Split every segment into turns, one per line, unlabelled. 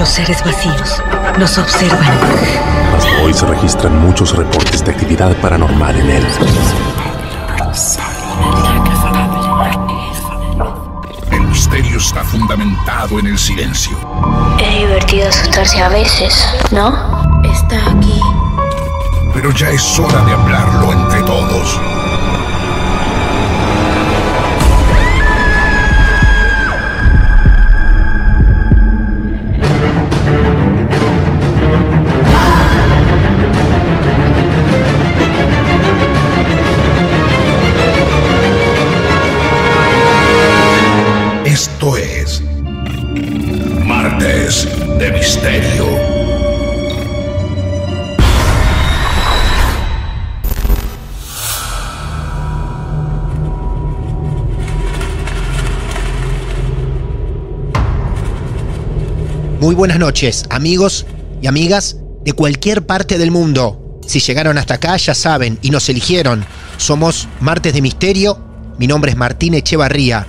Los seres vacíos nos observan.
Hasta hoy se registran muchos reportes de actividad paranormal en él.
El misterio está fundamentado en el silencio.
Es divertido asustarse a veces, ¿no?
Está aquí.
Pero ya es hora de hablarlo entre todos. Esto es Martes de Misterio.
Muy buenas noches, amigos y amigas de cualquier parte del mundo. Si llegaron hasta acá, ya saben, y nos eligieron. Somos Martes de Misterio. Mi nombre es Martín Echevarría,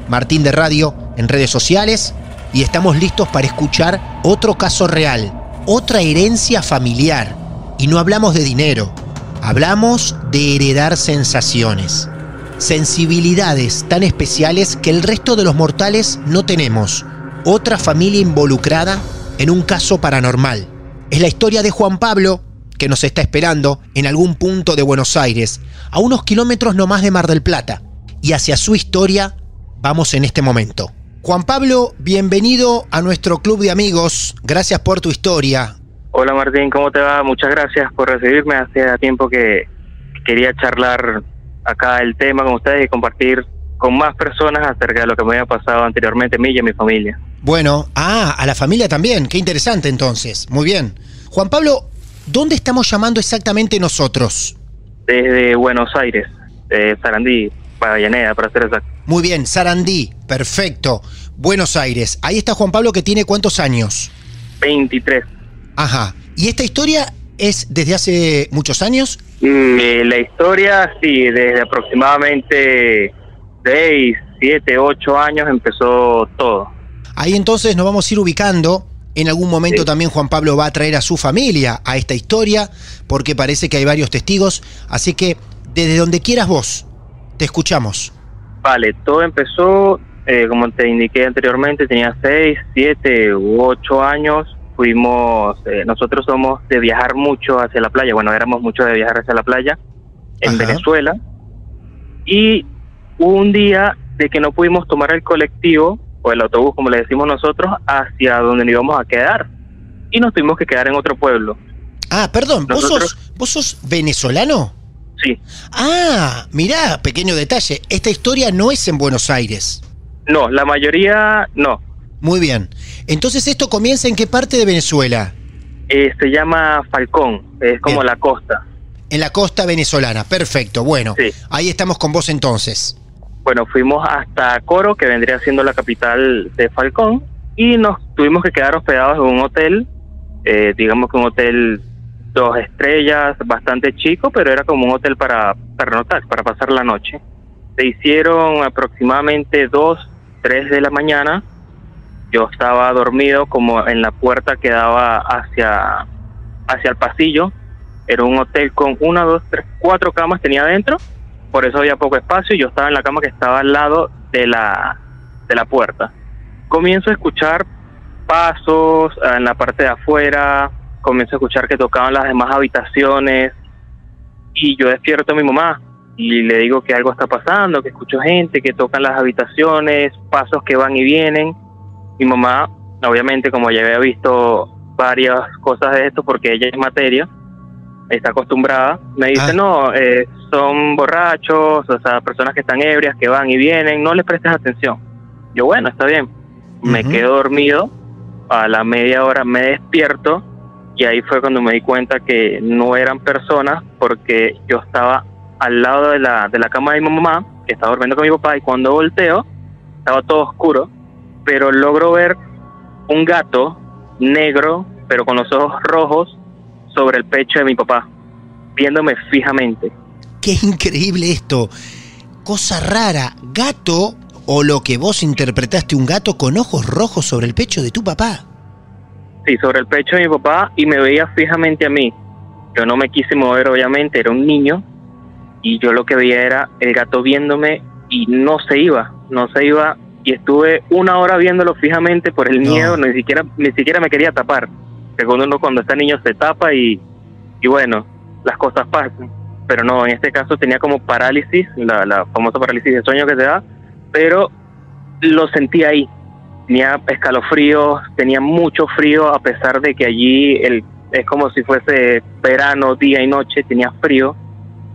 @Martín de Radio en redes sociales. Y estamos listos para escuchar otro caso real, otra herencia familiar. Y no hablamos de dinero, hablamos de heredar sensaciones. Sensibilidades tan especiales que el resto de los mortales no tenemos. Otra familia involucrada en un caso paranormal. Es la historia de Juan Pablo, que nos está esperando en algún punto de Buenos Aires, a unos kilómetros nomás de Mar del Plata. Y hacia su historia vamos en este momento. Juan Pablo, bienvenido a nuestro club de amigos. Gracias por tu historia.
Hola Martín, ¿cómo te va? Muchas gracias por recibirme. Hace tiempo que quería charlar acá el tema con ustedes y compartir con más personas acerca de lo que me había pasado anteriormente a mí y a mi familia.
Bueno, a la familia también. Qué interesante entonces. Muy bien. Juan Pablo, ¿dónde estamos llamando exactamente nosotros?
Desde Buenos Aires, de Sarandí, Avellaneda, para ser exacto.
Muy bien, Sarandí, perfecto. Buenos Aires. Ahí está Juan Pablo, que tiene ¿cuántos años?
23.
Ajá. ¿Y esta historia es desde hace muchos años?
La historia, sí, desde aproximadamente 6, 7, 8 años empezó todo.
Ahí entonces nos vamos a ir ubicando. En algún momento
Sí.
También Juan Pablo va a traer a su familia a esta historia, porque parece que hay varios testigos. Así que desde donde quieras vos, te escuchamos.
Vale, todo empezó, como te indiqué anteriormente, tenía 6, 7 u 8 años. Fuimos, nosotros somos de viajar mucho hacia la playa. Bueno, éramos mucho de viajar hacia la playa en
Ajá.
Venezuela. Y hubo un día de que no pudimos tomar el colectivo o el autobús, como le decimos nosotros, hacia donde nos íbamos a quedar. Y nos tuvimos que quedar en otro pueblo.
Ah, perdón,
Nosotros-
¿vos sos venezolano?
Sí.
Ah, mirá, pequeño detalle. Esta historia no es en Buenos Aires.
No, la mayoría no.
Muy bien. Entonces, ¿esto comienza en qué parte de Venezuela?
Se llama Falcón, es como
Bien.
la costa.
En la costa venezolana. Perfecto, bueno.
Sí.
Ahí estamos con vos entonces.
Bueno, fuimos hasta Coro, que vendría siendo la capital de Falcón, y nos tuvimos que quedar hospedados en un hotel, digamos que un hotel 2 estrellas, bastante chico, pero era como un hotel para pernoctar, para pasar la noche. Se hicieron aproximadamente 2, 3 de la mañana. Yo estaba dormido como en la puerta que daba hacia el pasillo. Era un hotel con 1, 2, 3, 4 camas tenía adentro. Por eso había poco espacio y yo estaba en la cama que estaba al lado de la puerta. Comienzo a escuchar pasos en la parte de afuera, comienzo a escuchar que tocaban las demás habitaciones y yo despierto a mi mamá y le digo que algo está pasando, que escucho gente, que tocan las habitaciones, pasos que van y vienen. Mi mamá, obviamente, como ya había visto varias cosas de esto porque ella es materia, está acostumbrada, me dice, no, son borrachos, o sea, personas que están ebrias, que van y vienen, no les prestes atención. Yo, bueno, está bien. Me quedo dormido, a la media hora me despierto y ahí fue cuando me di cuenta que no eran personas porque yo estaba al lado de la cama de mi mamá, que estaba durmiendo con mi papá, y cuando volteo, estaba todo oscuro, pero logro ver un gato negro, pero con los ojos rojos, sobre el pecho de mi papá, viéndome fijamente.
Qué increíble esto. Cosa rara. Gato, o lo que vos interpretaste, un gato con ojos rojos sobre el pecho de tu papá.
Sí, sobre el pecho de mi papá y me veía fijamente a mí. Yo no me quise mover, obviamente, era un niño y yo lo que veía era el gato viéndome y no se iba y estuve 1 hora viéndolo fijamente por el miedo, ni siquiera me quería tapar. Según uno cuando está niño se tapa y bueno, las cosas pasan. Pero no, en este caso tenía como parálisis, la famosa parálisis de sueño que se da, pero lo sentí ahí. Tenía escalofríos, tenía mucho frío, a pesar de que allí es como si fuese verano, día y noche, tenía frío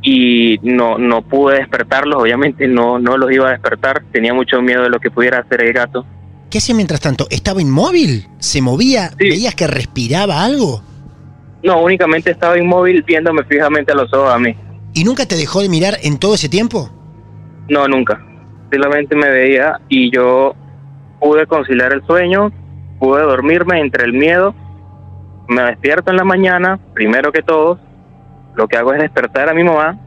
y no pude despertarlos, obviamente no los iba a despertar, tenía mucho miedo de lo que pudiera hacer el gato.
¿Qué hacía mientras tanto? ¿Estaba inmóvil? ¿Se movía? Sí. ¿Veías que respiraba algo?
No, únicamente estaba inmóvil viéndome fijamente a los ojos a mí.
¿Y nunca te dejó de mirar en todo ese tiempo?
No, nunca. Solamente me veía y yo pude conciliar el sueño, pude dormirme entre el miedo. Me despierto en la mañana, primero que todo, lo que hago es despertar a mi mamá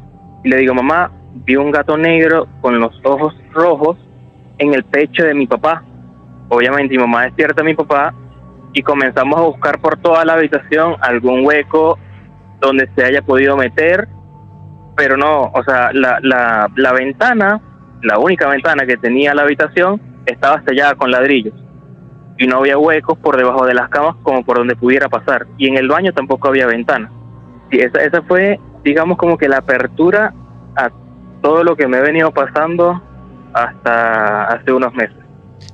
y le digo, mamá, vi un gato negro con los ojos rojos en el pecho de mi papá. Obviamente mi mamá despierta a mi papá y comenzamos a buscar por toda la habitación algún hueco donde se haya podido meter, pero no, o sea, la ventana, la única ventana que tenía la habitación, estaba sellada con ladrillos y no había huecos por debajo de las camas como por donde pudiera pasar, y en el baño tampoco había ventana. Sí, esa fue, digamos, como que la apertura a todo lo que me he venido pasando hasta hace unos meses.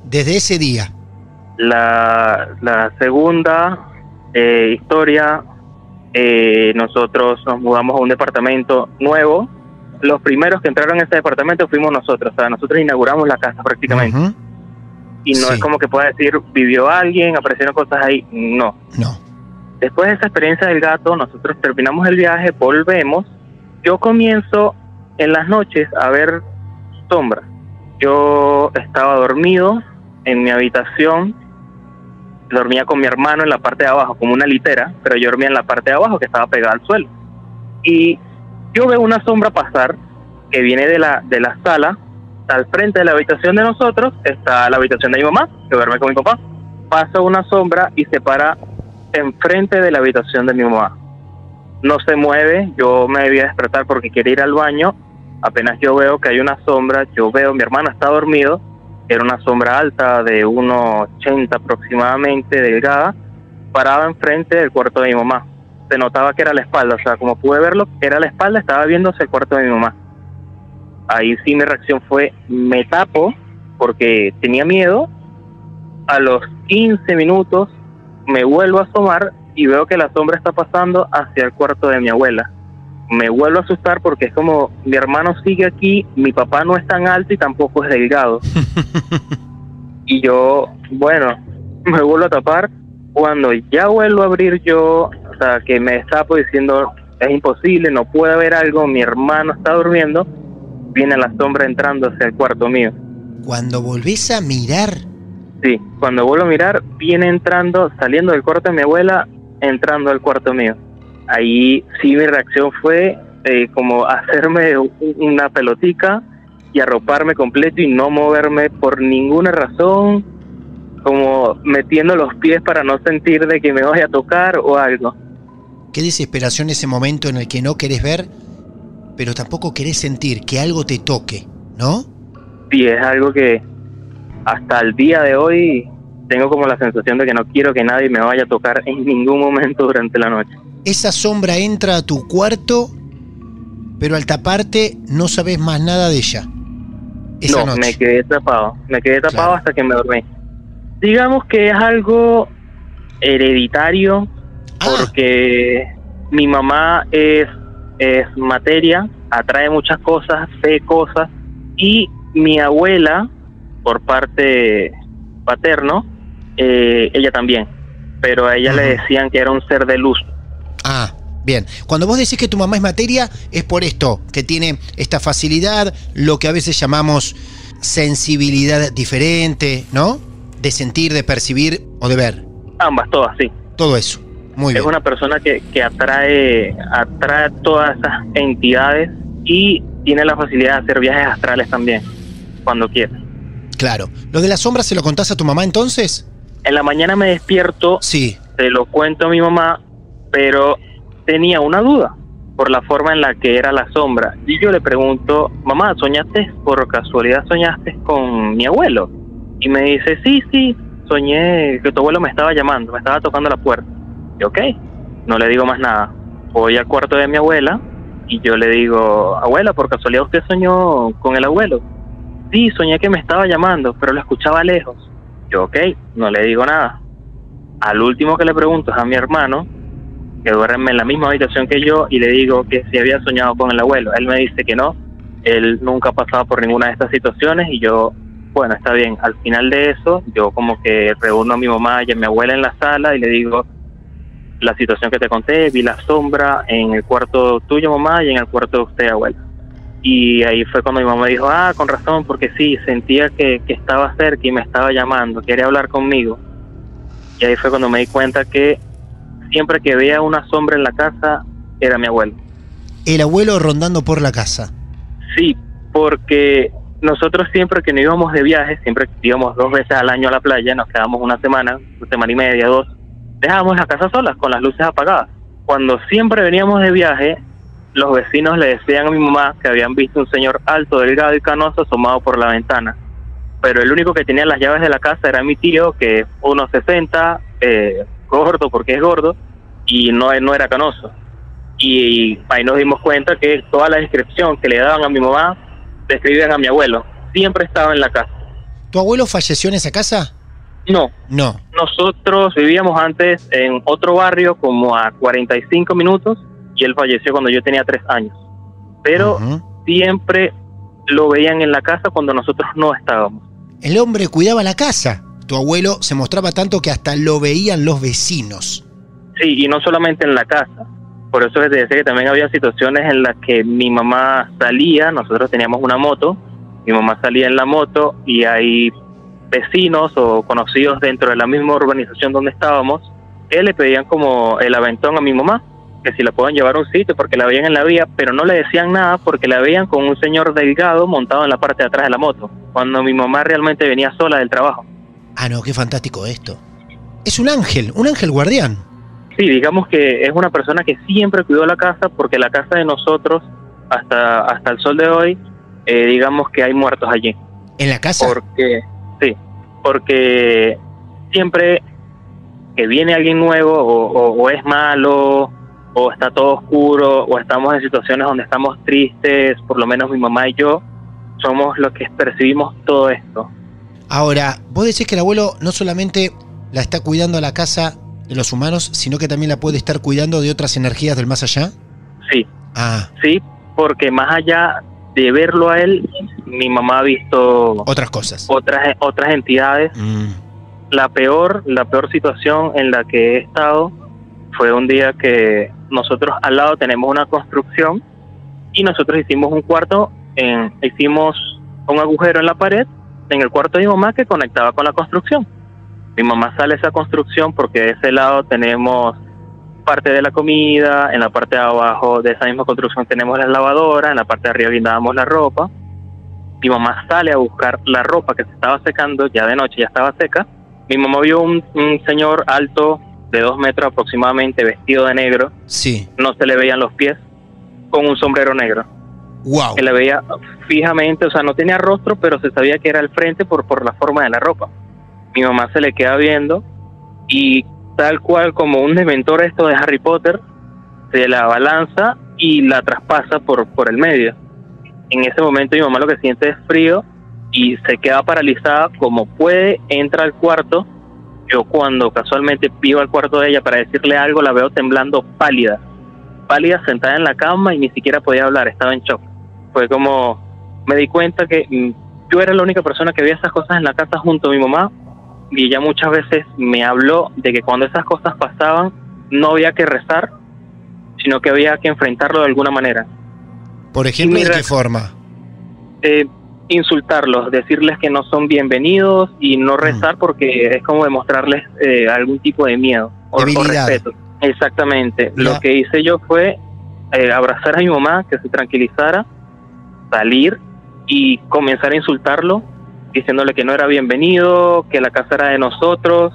Desde ese día.
La segunda historia, nosotros nos mudamos a un departamento nuevo. Los primeros que entraron en ese departamento fuimos nosotros, o sea, nosotros inauguramos la casa prácticamente. Uh-huh. Y no es como que pueda decir, vivió alguien, aparecieron cosas ahí, no. Después de esa experiencia del gato, nosotros terminamos el viaje, volvemos. Yo comienzo en las noches a ver sombras. Yo estaba dormido en mi habitación, dormía con mi hermano en la parte de abajo, como una litera, pero yo dormía en la parte de abajo que estaba pegada al suelo. Y yo veo una sombra pasar que viene de la sala. Al frente de la habitación de nosotros está la habitación de mi mamá, que duerme con mi papá. Pasa una sombra y se para enfrente de la habitación de mi mamá. No se mueve, yo me debía despertar porque quería ir al baño. Apenas yo veo que hay una sombra, mi hermano está dormido, era una sombra alta de 1,80 aproximadamente, delgada, parada enfrente del cuarto de mi mamá. Se notaba que era la espalda, o sea, como pude verlo, era la espalda, estaba viendo hacia el cuarto de mi mamá. Ahí sí mi reacción fue, me tapo, porque tenía miedo. A los 15 minutos me vuelvo a asomar y veo que la sombra está pasando hacia el cuarto de mi abuela. Me vuelvo a asustar porque es como, mi hermano sigue aquí, mi papá no es tan alto y tampoco es delgado. Y yo, bueno, me vuelvo a tapar. Cuando ya vuelvo a abrir yo, o sea, que me destapo diciendo, es imposible, no puede haber algo, mi hermano está durmiendo, viene la sombra entrando hacia el cuarto mío.
¿Cuando volvés a mirar?
Sí, cuando vuelvo a mirar, viene entrando, saliendo del cuarto de mi abuela, entrando al cuarto mío. Ahí sí mi reacción fue como hacerme una pelotica y arroparme completo y no moverme por ninguna razón, como metiendo los pies para no sentir de que me vaya a tocar o algo.
Qué desesperación ese momento en el que no querés ver, pero tampoco querés sentir que algo te toque, ¿no?
Sí, es algo que hasta el día de hoy tengo como la sensación de que no quiero que nadie me vaya a tocar en ningún momento durante la noche.
Esa sombra entra a tu cuarto, pero al taparte no sabes más nada de ella. Esa noche.
Me quedé tapado claro. Hasta que me dormí. Digamos que es algo hereditario, porque mi mamá es materia, atrae muchas cosas, ve cosas, y mi abuela, por parte paterno, ella también, pero a ella le decían que era un ser de luz.
Ah, bien. Cuando vos decís que tu mamá es materia, es por esto, que tiene esta facilidad, lo que a veces llamamos sensibilidad diferente, ¿no? De sentir, de percibir o de ver.
Ambas, todas, sí.
Todo eso. Muy bien.
Es una persona que atrae todas esas entidades y tiene la facilidad de hacer viajes astrales también, cuando quiera.
Claro. ¿Lo de la sombra se lo contás a tu mamá entonces?
En la mañana me despierto,
sí,
se lo cuento a mi mamá, pero tenía una duda por la forma en la que era la sombra. Y yo le pregunto, mamá, por casualidad soñaste con mi abuelo? Y me dice, sí, soñé que tu abuelo me estaba llamando, me estaba tocando la puerta. Y ok, no le digo más nada. Voy al cuarto de mi abuela y yo le digo, abuela, ¿por casualidad usted soñó con el abuelo? Sí, soñé que me estaba llamando, pero lo escuchaba lejos. Yo, ok, no le digo nada. Al último que le pregunto es a mi hermano, que duerme en la misma habitación que yo, y le digo que si había soñado con el abuelo. Él me dice que no, él nunca ha pasado por ninguna de estas situaciones, y yo, bueno, está bien. Al final de eso, yo como que reúno a mi mamá y a mi abuela en la sala y le digo la situación que te conté, vi la sombra en el cuarto tuyo, mamá, y en el cuarto de usted, abuela. Y ahí fue cuando mi mamá dijo, con razón, porque sí, sentía que estaba cerca y me estaba llamando, quería hablar conmigo. Y ahí fue cuando me di cuenta que siempre que veía una sombra en la casa, era mi abuelo.
El abuelo rondando por la casa.
Sí, porque nosotros siempre que nos íbamos de viaje, siempre íbamos 2 veces al año a la playa, nos quedábamos una semana y media, 2, dejábamos la casa sola, con las luces apagadas. Cuando siempre veníamos de viaje, los vecinos le decían a mi mamá que habían visto un señor alto, delgado y canoso asomado por la ventana. Pero el único que tenía las llaves de la casa era mi tío, que es 1.60, gordo porque es gordo, y no era canoso. Y ahí nos dimos cuenta que toda la descripción que le daban a mi mamá, describían a mi abuelo. Siempre estaba en la casa.
¿Tu abuelo falleció en esa casa?
No. Nosotros vivíamos antes en otro barrio como a 45 minutos, y él falleció cuando yo tenía 3 años. Pero siempre lo veían en la casa cuando nosotros no estábamos.
El hombre cuidaba la casa. Tu abuelo se mostraba tanto que hasta lo veían los vecinos.
Sí, y no solamente en la casa. Por eso les decía que también había situaciones en las que mi mamá salía, nosotros teníamos una moto, mi mamá salía en la moto y hay vecinos o conocidos dentro de la misma urbanización donde estábamos que le pedían como el aventón a mi mamá, que si la pueden llevar a un sitio porque la veían en la vía, pero no le decían nada porque la veían con un señor delgado montado en la parte de atrás de la moto, cuando mi mamá realmente venía sola del trabajo.
No, qué fantástico esto. Es un ángel guardián.
Sí, digamos que es una persona que siempre cuidó la casa, porque la casa de nosotros, hasta el sol de hoy, digamos que hay muertos allí.
¿En la casa?
Porque siempre que viene alguien nuevo o es malo, o está todo oscuro, o estamos en situaciones donde estamos tristes, por lo menos mi mamá y yo, somos los que percibimos todo esto.
Ahora, vos decís que el abuelo no solamente la está cuidando a la casa de los humanos, sino que también la puede estar cuidando de otras energías del más allá.
Sí. Sí, porque más allá de verlo a él, mi mamá ha visto
otras cosas,
otras entidades. La peor situación en la que he estado fue un día que nosotros al lado tenemos una construcción y nosotros hicimos un cuarto, hicimos un agujero en la pared en el cuarto de mi mamá que conectaba con la construcción. Mi mamá sale a esa construcción porque de ese lado tenemos parte de la comida, en la parte de abajo de esa misma construcción tenemos la lavadora, en la parte de arriba guindábamos la ropa. Mi mamá sale a buscar la ropa que se estaba secando, ya de noche ya estaba seca. Mi mamá vio un señor alto de 2 metros aproximadamente, vestido de negro.
Sí.
No se le veían los pies, con un sombrero negro.
Wow.
Que le veía fijamente, o sea, no tenía rostro, pero se sabía que era el frente por la forma de la ropa. Mi mamá se le queda viendo y tal cual como un dementor esto de Harry Potter, se la abalanza y la traspasa por el medio. En ese momento mi mamá lo que siente es frío y se queda paralizada como puede, entra al cuarto. Yo cuando casualmente pido al cuarto de ella para decirle algo, la veo temblando pálida sentada en la cama y ni siquiera podía hablar, estaba en shock. Fue como, me di cuenta que yo era la única persona que veía esas cosas en la casa junto a mi mamá, y ella muchas veces me habló de que cuando esas cosas pasaban no había que rezar, sino que había que enfrentarlo de alguna manera.
Por ejemplo, ¿de qué forma?
Insultarlos, decirles que no son bienvenidos y no rezar porque es como demostrarles algún tipo de miedo o respeto. Exactamente. Lo que hice yo fue abrazar a mi mamá, que se tranquilizara, salir y comenzar a insultarlo, diciéndole que no era bienvenido, que la casa era de nosotros,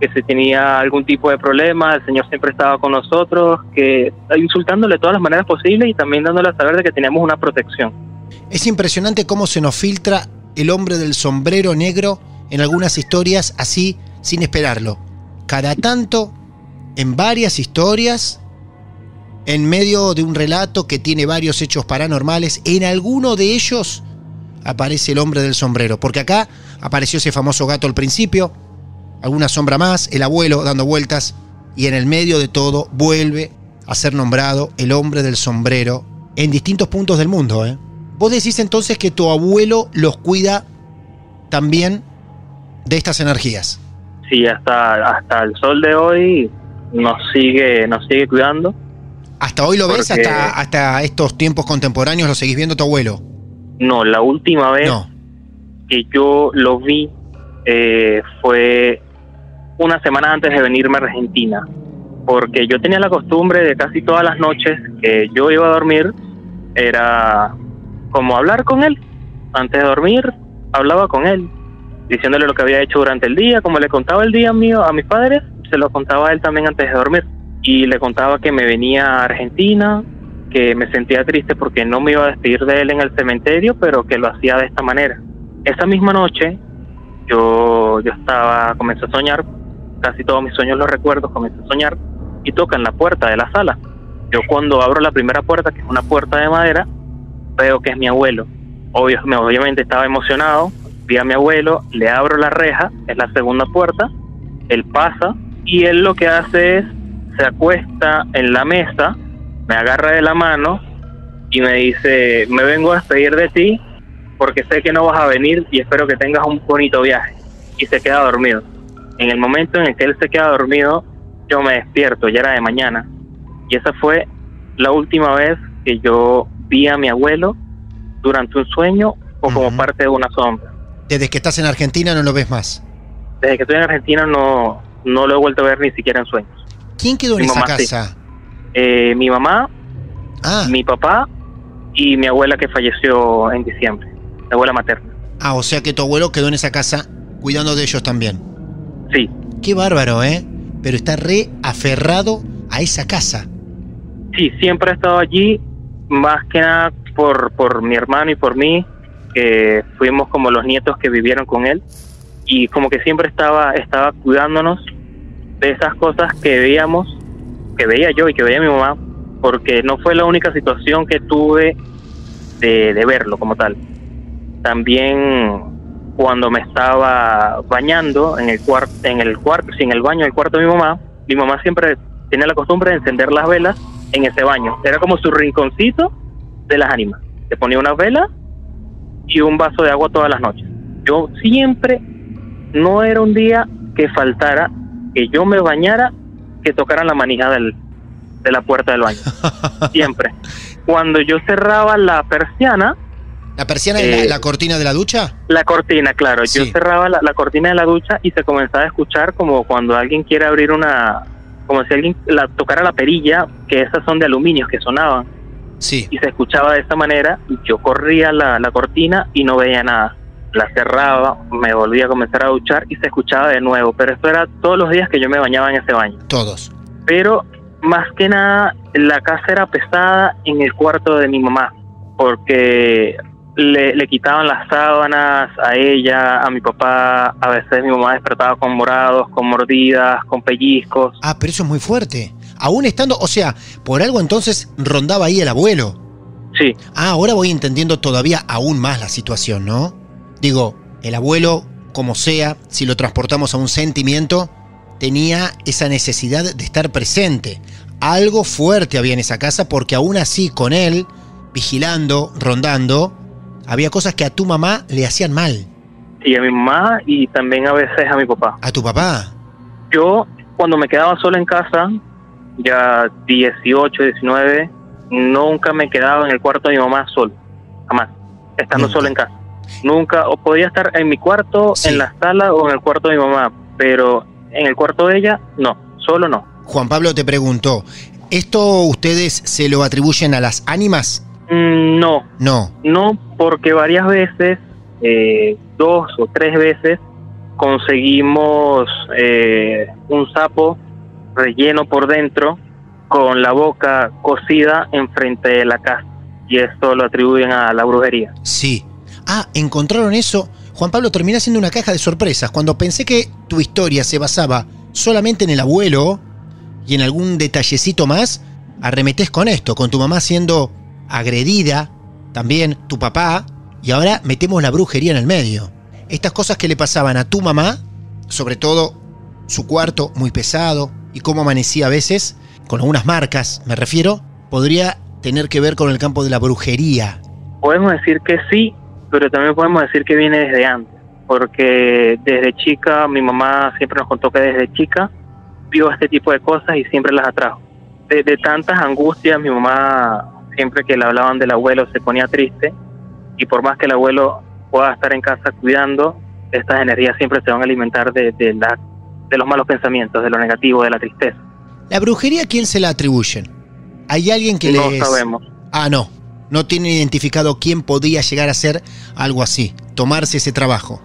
que si tenía algún tipo de problema, el Señor siempre estaba con nosotros, que insultándole de todas las maneras posibles y también dándole a saber de que teníamos una protección.
Es impresionante cómo se nos filtra el hombre del sombrero negro en algunas historias así, sin esperarlo. Cada tanto, en varias historias, en medio de un relato que tiene varios hechos paranormales, en alguno de ellos aparece el hombre del sombrero. Porque acá apareció ese famoso gato al principio, alguna sombra más, el abuelo dando vueltas, y en el medio de todo vuelve a ser nombrado el hombre del sombrero en distintos puntos del mundo, ¿eh? Vos decís entonces que tu abuelo los cuida también de estas energías.
Sí, hasta el sol de hoy nos sigue cuidando.
¿Hasta hoy lo ves? ¿Hasta estos tiempos contemporáneos lo seguís viendo tu abuelo?
No, la última vez que yo lo vi fue una semana antes de venirme a Argentina, porque yo tenía la costumbre de casi todas las noches que yo iba a dormir, era como hablar con él. Antes de dormir, hablaba con él, diciéndole lo que había hecho durante el día, como le contaba el día mío a mis padres, se lo contaba a él también antes de dormir. Y le contaba que me venía a Argentina, que me sentía triste porque no me iba a despedir de él en el cementerio, pero que lo hacía de esta manera. Esa misma noche, yo comencé a soñar, casi todos mis sueños los recuerdo, comencé a soñar, y tocan la puerta de la sala. Yo cuando abro la primera puerta, que es una puerta de madera, veo que es mi abuelo. Obviamente estaba emocionado, vi a mi abuelo, le abro la reja, es la segunda puerta, él pasa, y él lo que hace es, se acuesta en la mesa, me agarra de la mano y me dice, me vengo a despedir de ti porque sé que no vas a venir y espero que tengas un bonito viaje. Y se queda dormido. En el momento en el que él se queda dormido, yo me despierto, ya era de mañana. Y esa fue la última vez que yo vi a mi abuelo durante un sueño o como parte de una sombra.
Desde que estás en Argentina no lo ves más.
Desde que estoy en Argentina no lo he vuelto a ver ni siquiera en sueños.
¿Quién quedó en esa casa?
Sí. Mi mamá, mi papá y mi abuela que falleció en diciembre, mi abuela materna.
O sea que tu abuelo quedó en esa casa cuidando de ellos también.
Sí.
Qué bárbaro, ¿eh? Pero está re aferrado a esa casa.
Sí, siempre ha estado allí, más que nada por mi hermano y por mí, que fuimos como los nietos que vivieron con él, y como que siempre estaba cuidándonos de esas cosas que veíamos, que veía yo y que veía mi mamá, porque no fue la única situación que tuve de verlo como tal. También cuando me estaba bañando en el baño del cuarto de mi mamá siempre tenía la costumbre de encender las velas en ese baño. Era como su rinconcito de las ánimas. Se ponía una vela y un vaso de agua todas las noches. Yo siempre, no era un día que faltara que yo me bañara, que tocaran la manija de la puerta del baño. Siempre. Cuando yo cerraba la persiana...
¿La persiana es la cortina de la ducha?
La cortina, claro. Sí. Yo cerraba la cortina de la ducha y se comenzaba a escuchar como cuando alguien quiere abrir como si alguien tocara la perilla, que esas son de aluminio, que sonaban.
Sí.
Y se escuchaba de esta manera, y yo corría la cortina y no veía nada. La cerraba, me volvía a comenzar a duchar y se escuchaba de nuevo. Pero esto era todos los días que yo me bañaba en ese baño.
Todos.
Pero más que nada, la casa era pesada en el cuarto de mi mamá, porque le quitaban las sábanas a ella, a mi papá. A veces mi mamá despertaba con morados, con mordidas, con pellizcos.
Pero eso es muy fuerte. Aún estando, o sea, por algo entonces rondaba ahí el abuelo.
Sí.
Ahora voy entendiendo todavía aún más la situación, ¿no? Digo, el abuelo, como sea, si lo transportamos a un sentimiento, tenía esa necesidad de estar presente. Algo fuerte había en esa casa, porque aún así, con él, vigilando, rondando, había cosas que a tu mamá le hacían mal.
Sí, a mi mamá y también a veces a mi papá.
¿A tu papá?
Yo, cuando me quedaba solo en casa, ya 18, 19, nunca me quedaba en el cuarto de mi mamá solo. Jamás. Estando solo en casa. Nunca, o podía estar en mi cuarto, sí, en la sala o en el cuarto de mi mamá, pero en el cuarto de ella, no, solo no.
Juan Pablo te preguntó, ¿esto ustedes se lo atribuyen a las ánimas?
No.
No.
No, porque varias veces, 2 o 3 veces, conseguimos un sapo relleno por dentro con la boca cocida enfrente de la casa, y esto lo atribuyen a la brujería.
Sí. Ah, ¿encontraron eso? Juan Pablo, termina siendo una caja de sorpresas. Cuando pensé que tu historia se basaba solamente en el abuelo y en algún detallecito más, arremetés con esto, con tu mamá siendo agredida, también tu papá, y ahora metemos la brujería en el medio. Estas cosas que le pasaban a tu mamá, sobre todo su cuarto muy pesado y cómo amanecía a veces, con algunas marcas me refiero, podría tener que ver con el campo de la brujería.
Podemos decir que sí, pero también podemos decir que viene desde antes, porque desde chica, mi mamá siempre nos contó que desde chica vio este tipo de cosas y siempre las atrajo. De tantas angustias, mi mamá, siempre que le hablaban del abuelo, se ponía triste, y por más que el abuelo pueda estar en casa cuidando, estas energías siempre se van a alimentar de los malos pensamientos, de lo negativo, de la tristeza.
¿La brujería a quién se la atribuyen? ¿Hay alguien que
No sabemos.
Ah, no tienen identificado quién podía llegar a hacer algo así, tomarse ese trabajo.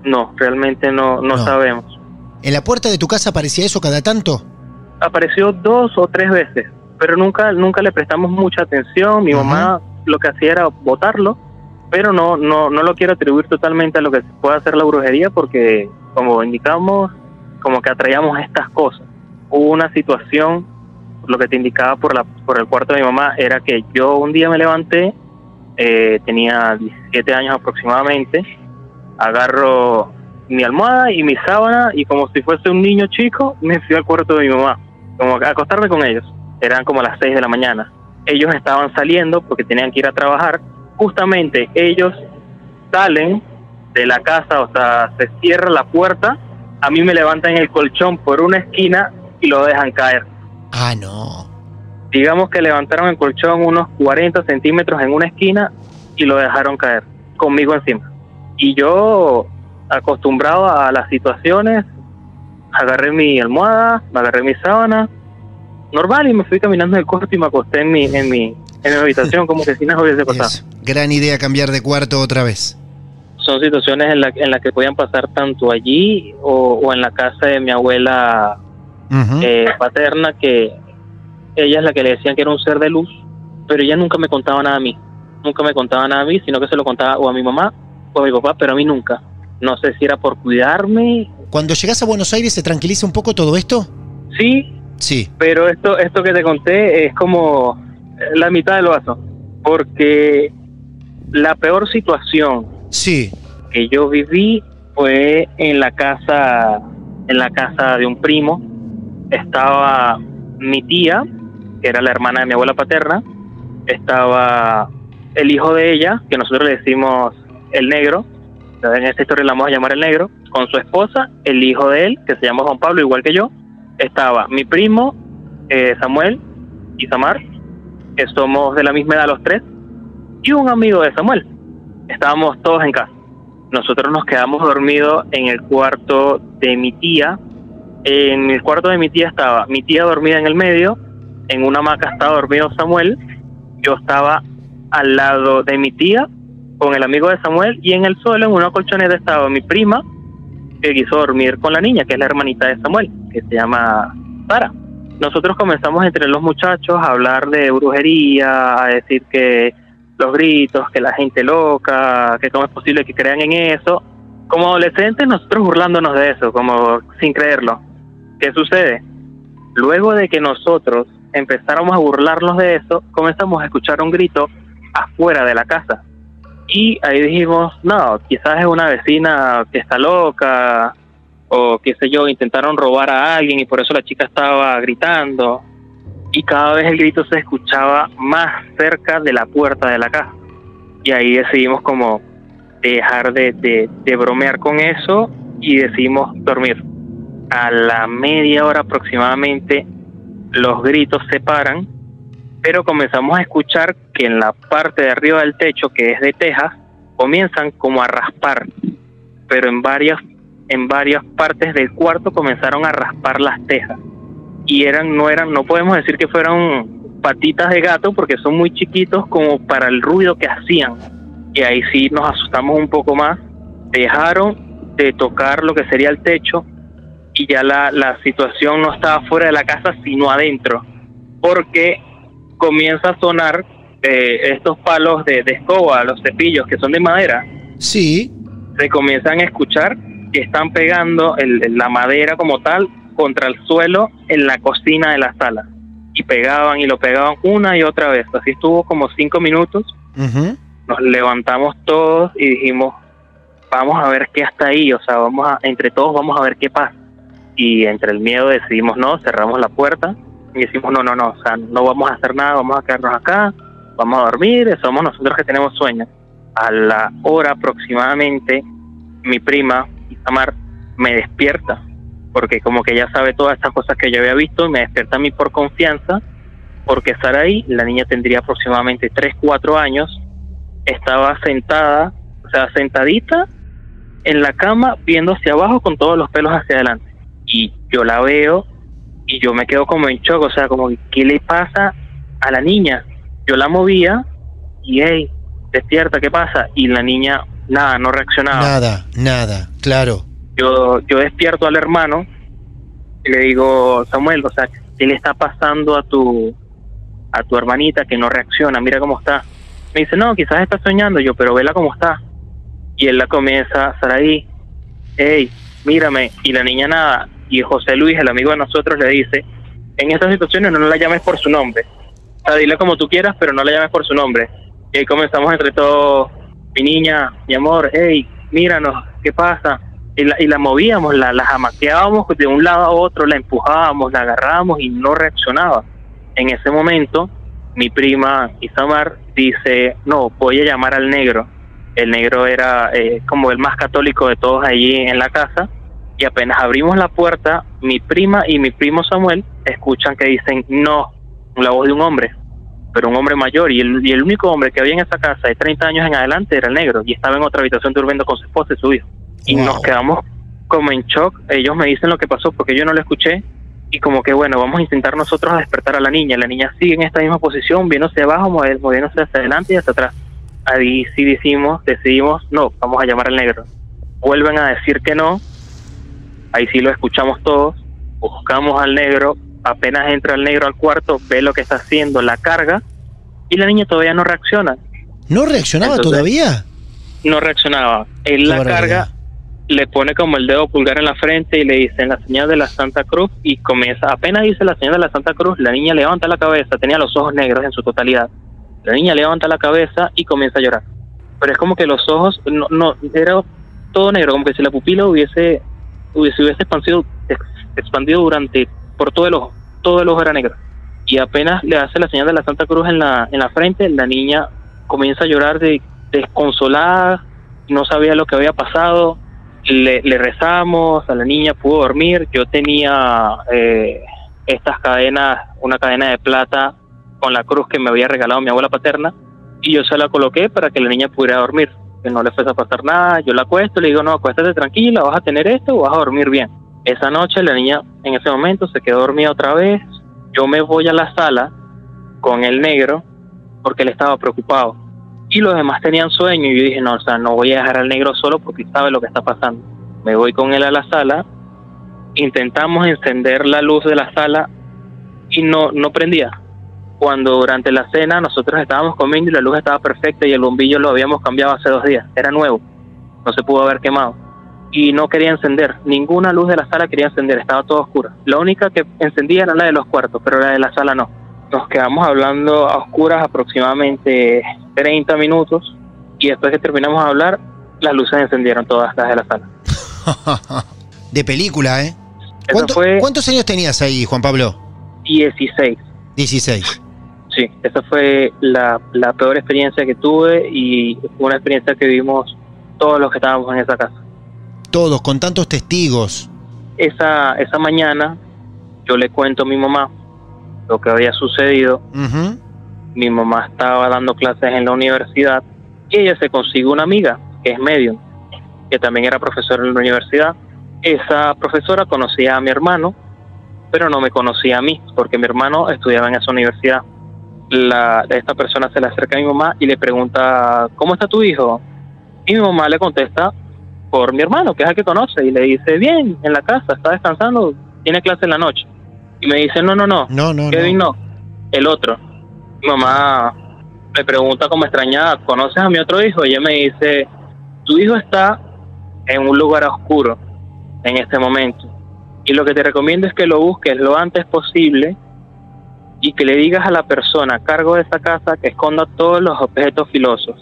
No, realmente no sabemos.
¿En la puerta de tu casa aparecía eso cada tanto?
Apareció 2 o 3 veces, pero nunca le prestamos mucha atención. Mi mamá lo que hacía era botarlo, pero no lo quiero atribuir totalmente a lo que pueda hacer la brujería, porque como indicamos, como que atraíamos estas cosas. Hubo una situación, lo que te indicaba por el cuarto de mi mamá, era que yo un día me levanté, tenía 17 años aproximadamente, agarro mi almohada y mi sábana, y como si fuese un niño chico, me fui al cuarto de mi mamá, como a acostarme con ellos. Eran como las 6 de la mañana. Ellos estaban saliendo porque tenían que ir a trabajar. Justamente ellos salen de la casa, o sea, se cierra la puerta, a mí me levantan el colchón por una esquina y lo dejan caer.
Ah, no.
Digamos que levantaron el colchón unos 40 centímetros en una esquina y lo dejaron caer, conmigo encima. Y yo, acostumbrado a las situaciones, agarré mi almohada, agarré mi sábana, normal, y me fui caminando del cuarto y me acosté en mi habitación como que si nada hubiese pasado.
Eso. Gran idea cambiar de cuarto otra vez.
Son situaciones en la que podían pasar tanto allí o en la casa de mi abuela paterna, que ella es la que le decían que era un ser de luz, pero ella nunca me contaba nada a mí. Nunca me contaba nada a mí, sino que se lo contaba o a mi mamá o a mi papá, pero a mí nunca. No sé si era por cuidarme.
Cuando llegas a Buenos Aires, ¿se tranquiliza un poco todo esto?
Sí, pero esto que te conté es como la mitad del vaso, porque la peor situación que yo viví fue en la casa de un primo. Estaba mi tía, que era la hermana de mi abuela paterna, estaba el hijo de ella, que nosotros le decimos el negro, en esta historia la vamos a llamar el negro, con su esposa, el hijo de él, que se llama Juan Pablo, igual que yo. Estaba mi primo, Samuel y Samar, que somos de la misma edad los 3, y un amigo de Samuel. Estábamos todos en casa. Nosotros nos quedamos dormidos en el cuarto de mi tía. En el cuarto de mi tía estaba mi tía dormida en el medio, en una hamaca estaba dormido Samuel, yo estaba al lado de mi tía con el amigo de Samuel, y en el suelo, en una colchoneta, estaba mi prima, que quiso dormir con la niña, que es la hermanita de Samuel, que se llama Sara. Nosotros comenzamos entre los muchachos a hablar de brujería, a decir que los gritos, que la gente loca, que cómo es posible que crean en eso. Como adolescentes, nosotros burlándonos de eso, como sin creerlo. ¿Qué sucede? Luego de que nosotros empezáramos a burlarnos de eso, comenzamos a escuchar un grito afuera de la casa. Y ahí dijimos, no, quizás es una vecina que está loca, o qué sé yo, intentaron robar a alguien y por eso la chica estaba gritando. Y cada vez el grito se escuchaba más cerca de la puerta de la casa. Y ahí decidimos como dejar de bromear con eso y decidimos dormir. A la media hora aproximadamente los gritos se paran, pero comenzamos a escuchar que en la parte de arriba del techo, que es de tejas, comienzan como a raspar, pero en varias partes del cuarto comenzaron a raspar las tejas, y no podemos decir que fueran patitas de gato porque son muy chiquitos como para el ruido que hacían, y ahí sí nos asustamos un poco más. Dejaron de tocar lo que sería el techo, y ya la situación no estaba fuera de la casa sino adentro, porque comienza a sonar estos palos de escoba, los cepillos que son de madera.
Sí.
Se comienzan a escuchar que están pegando la madera como tal contra el suelo en la cocina de la sala, y pegaban y lo pegaban una y otra vez. Así estuvo como 5 minutos. Nos levantamos todos y dijimos, vamos a ver qué está ahí, o sea, entre todos vamos a ver qué pasa. Y entre el miedo decidimos no, cerramos la puerta y decimos no, o sea, no vamos a hacer nada, vamos a quedarnos acá, vamos a dormir, somos nosotros que tenemos sueño. A la hora aproximadamente, mi prima, Isamar, me despierta, porque como que ya sabe todas estas cosas que yo había visto, y me despierta a mí por confianza, porque Saraí, la niña tendría aproximadamente 3, 4 años, estaba sentada, o sea, sentadita en la cama, viendo hacia abajo con todos los pelos hacia adelante. Y yo la veo y yo me quedo como en shock, o sea, como, ¿qué le pasa a la niña? Yo la movía y, hey, despierta, ¿qué pasa? Y la niña, nada, no reaccionaba.
Nada, claro.
Yo despierto al hermano y le digo, Samuel, o sea, ¿qué le está pasando a tu hermanita que no reacciona? Mira cómo está. Me dice, no, quizás está soñando. Yo, pero vela cómo está. Y él la comienza, Saraí, hey, mírame. Y la niña nada. Y José Luis, el amigo de nosotros, le dice, en estas situaciones no la llames por su nombre. O sea, dile como tú quieras, pero no la llames por su nombre. Y ahí comenzamos entre todos, mi niña, mi amor, hey, míranos, ¿qué pasa? Y la movíamos, la jamaqueábamos de un lado a otro, la empujábamos, la agarrábamos y no reaccionaba. En ese momento, mi prima Isamar dice, no, voy a llamar al negro. El negro era como el más católico de todos allí en la casa, y apenas abrimos la puerta, mi prima y mi primo Samuel escuchan que dicen, no, la voz de un hombre, pero un hombre mayor, y el único hombre que había en esa casa de 30 años en adelante era el negro, y estaba en otra habitación durmiendo con su esposa y su hijo. Y nos quedamos como en shock. Ellos me dicen lo que pasó porque yo no lo escuché, y como que bueno, vamos a intentar nosotros a despertar a la niña. La niña sigue en esta misma posición, viéndose abajo, moviéndose hacia adelante y hacia atrás. Ahí sí decidimos, no, vamos a llamar al negro. Vuelven a decir que no, ahí sí lo escuchamos todos, buscamos al negro, apenas entra el negro al cuarto, ve lo que está haciendo, la carga, y la niña todavía no reacciona.
¿No reaccionaba todavía?
No reaccionaba. Él la carga, le pone como el dedo pulgar en la frente y le dice en la señal de la Santa Cruz, y comienza, apenas dice la señal de la Santa Cruz, la niña levanta la cabeza, tenía los ojos negros en su totalidad, la niña levanta la cabeza y comienza a llorar, pero es como que los ojos, no era todo negro, como que si la pupila hubiese expandido por todo el ojo era negro, y apenas le hace la señal de la Santa Cruz en la frente, la niña comienza a llorar desconsolada, no sabía lo que había pasado. Le rezamos, a la niña pudo dormir. Yo tenía estas cadenas, una cadena de plata con la cruz que me había regalado mi abuela paterna, y yo se la coloqué para que la niña pudiera dormir, que no le fuese a pasar nada. Yo la acuesto, le digo, no, acuéstate tranquila, vas a tener esto, vas a dormir bien. Esa noche la niña en ese momento se quedó dormida otra vez. Yo me voy a la sala con el negro porque él estaba preocupado, y los demás tenían sueño, y yo dije, no, o sea, no voy a dejar al negro solo porque sabe lo que está pasando. Me voy con él a la sala, intentamos encender la luz de la sala y no prendía. Cuando durante la cena nosotros estábamos comiendo y la luz estaba perfecta, y el bombillo lo habíamos cambiado hace 2 días, era nuevo, no se pudo haber quemado, y no quería encender, ninguna luz de la sala quería encender, estaba toda oscura. La única que encendía era la de los cuartos, pero la de la sala no. Nos quedamos hablando a oscuras aproximadamente 30 minutos, y después que terminamos de hablar, las luces encendieron todas las de la sala.
De película, ¿eh? ¿Cuántos años tenías ahí, Juan Pablo?
16.
16.
Sí, esa fue la peor experiencia que tuve, y fue una experiencia que vivimos todos los que estábamos en esa casa.
Todos, con tantos testigos.
Esa mañana yo le cuento a mi mamá lo que había sucedido. Mi mamá estaba dando clases en la universidad, y ella se consigue una amiga que es medium, que también era profesora en la universidad. Esa profesora conocía a mi hermano, pero no me conocía a mí, porque mi hermano estudiaba en esa universidad. Esta persona se le acerca a mi mamá y le pregunta, ¿cómo está tu hijo? Y mi mamá le contesta por mi hermano, que es el que conoce, y le dice, bien, en la casa, está descansando, tiene clase en la noche. Y me dice, no, Kevin no, el otro. Mi mamá me pregunta como extrañada, ¿conoces a mi otro hijo? Y ella me dice, tu hijo está en un lugar oscuro en este momento, y lo que te recomiendo es que lo busques lo antes posible y que le digas a la persona a cargo de esa casa que esconda todos los objetos filosos,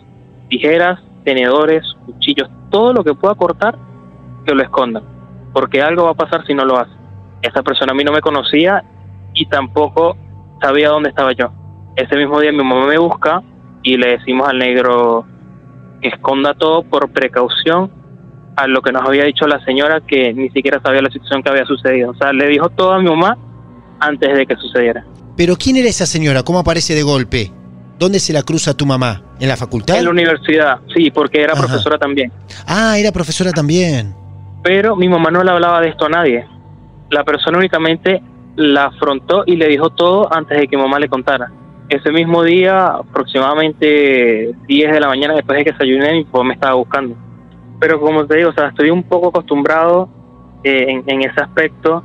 tijeras, tenedores, cuchillos, todo lo que pueda cortar, que lo esconda, porque algo va a pasar si no lo hace. Esa persona a mí no me conocía y tampoco sabía dónde estaba yo. Ese mismo día mi mamá me busca y le decimos al negro que esconda todo por precaución a lo que nos había dicho la señora, que ni siquiera sabía la situación que había sucedido. O sea, le dijo todo a mi mamá antes de que sucediera.
¿Pero quién era esa señora? ¿Cómo aparece de golpe? ¿Dónde se la cruza tu mamá? ¿En la facultad?
En la universidad, sí, porque era profesora también.
Ah, era profesora también.
Pero mi mamá no le hablaba de esto a nadie. La persona únicamente la afrontó y le dijo todo antes de que mamá le contara. Ese mismo día, aproximadamente 10 de la mañana, después de que desayuné, mi papá me estaba buscando. Pero como te digo, o sea, estoy un poco acostumbrado en ese aspecto.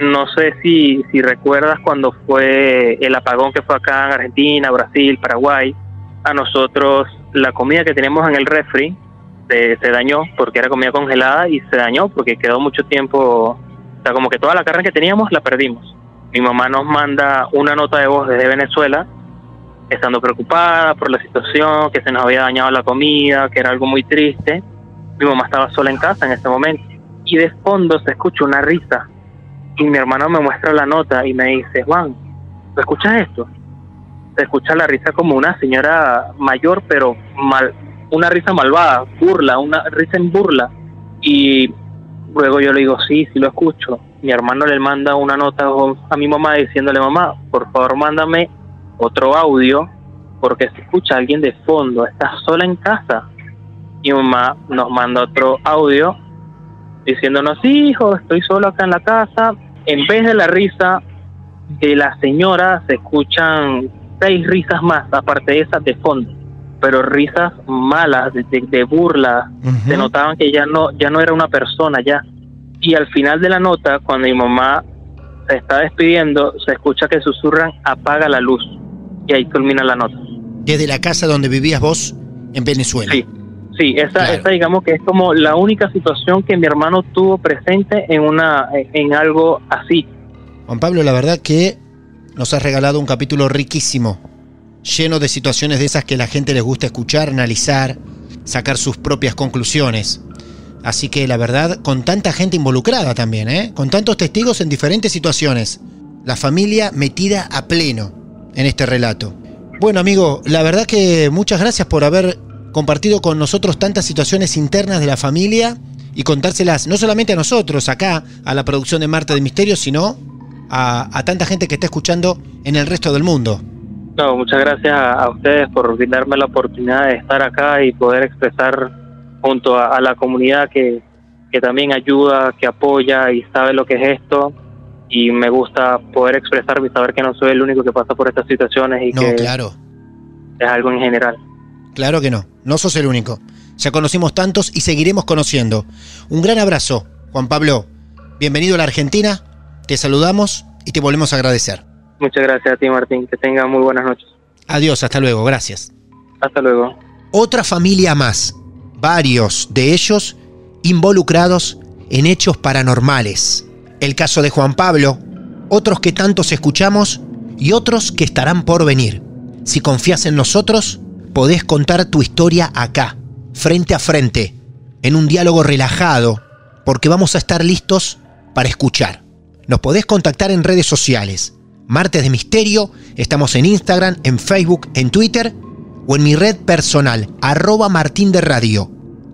No sé si recuerdas cuando fue el apagón que fue acá en Argentina, Brasil, Paraguay. A nosotros la comida que teníamos en el refri se dañó porque era comida congelada y se dañó porque quedó mucho tiempo. O sea, como que toda la carne que teníamos la perdimos. Mi mamá nos manda una nota de voz desde Venezuela, estando preocupada por la situación, que se nos había dañado la comida, que era algo muy triste. Mi mamá estaba sola en casa en ese momento y de fondo se escucha una risa. Y mi hermano me muestra la nota y me dice, Juan, ¿tú escuchas esto? Se escucha la risa como una señora mayor, pero una risa malvada, burla, una risa en burla. Y luego yo le digo, sí lo escucho. Mi hermano le manda una nota a mi mamá diciéndole, mamá, por favor mándame otro audio, porque se escucha a alguien de fondo, ¿estás sola en casa? Y mi mamá nos manda otro audio diciéndonos, sí, hijo, estoy solo acá en la casa. En vez de la risa de la señora, se escuchan 6 risas más, aparte de esas de fondo, pero risas malas, de burla. Se notaban que ya no era una persona ya. Y al final de la nota, cuando mi mamá se está despidiendo, se escucha que susurran, apaga la luz, y ahí culmina la nota.
Desde la casa donde vivías vos en Venezuela.
Sí, esa digamos que es como la única situación que mi hermano tuvo presente en algo así.
Juan Pablo, la verdad que nos has regalado un capítulo riquísimo, lleno de situaciones de esas que a la gente les gusta escuchar, analizar, sacar sus propias conclusiones. Así que la verdad, con tanta gente involucrada también, con tantos testigos en diferentes situaciones, la familia metida a pleno en este relato. Bueno, amigo, la verdad que muchas gracias por haber compartido con nosotros tantas situaciones internas de la familia y contárselas no solamente a nosotros acá, a la producción de Martes de Misterio, sino a tanta gente que está escuchando en el resto del mundo.
No, muchas gracias a ustedes por brindarme la oportunidad de estar acá y poder expresar junto a la comunidad que también ayuda, que apoya y sabe lo que es esto. Y me gusta poder expresarme y saber que no soy el único que pasa por estas situaciones y que
claro,
es algo en general.
Claro que no sos el único. Ya conocimos tantos y seguiremos conociendo. Un gran abrazo, Juan Pablo. Bienvenido a la Argentina, te saludamos y te volvemos a agradecer.
Muchas gracias a ti, Martín. Que tengas muy buenas noches.
Adiós, hasta luego, gracias.
Hasta luego.
Otra familia más, varios de ellos involucrados en hechos paranormales. El caso de Juan Pablo, otros que tantos escuchamos y otros que estarán por venir. Si confías en nosotros, podés contar tu historia acá, frente a frente, en un diálogo relajado, porque vamos a estar listos para escuchar. Nos podés contactar en redes sociales. Martes de Misterio, estamos en Instagram, en Facebook, en Twitter o en mi red personal, @martinderradio.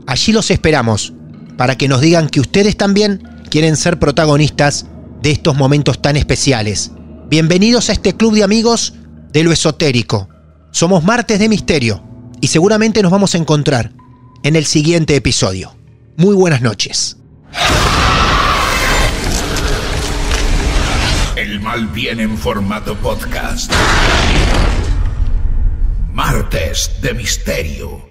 Allí los esperamos, para que nos digan que ustedes también quieren ser protagonistas de estos momentos tan especiales. Bienvenidos a este club de amigos de lo esotérico. Somos Martes de Misterio y seguramente nos vamos a encontrar en el siguiente episodio. Muy buenas noches.
El mal viene en formato podcast. Martes de Misterio.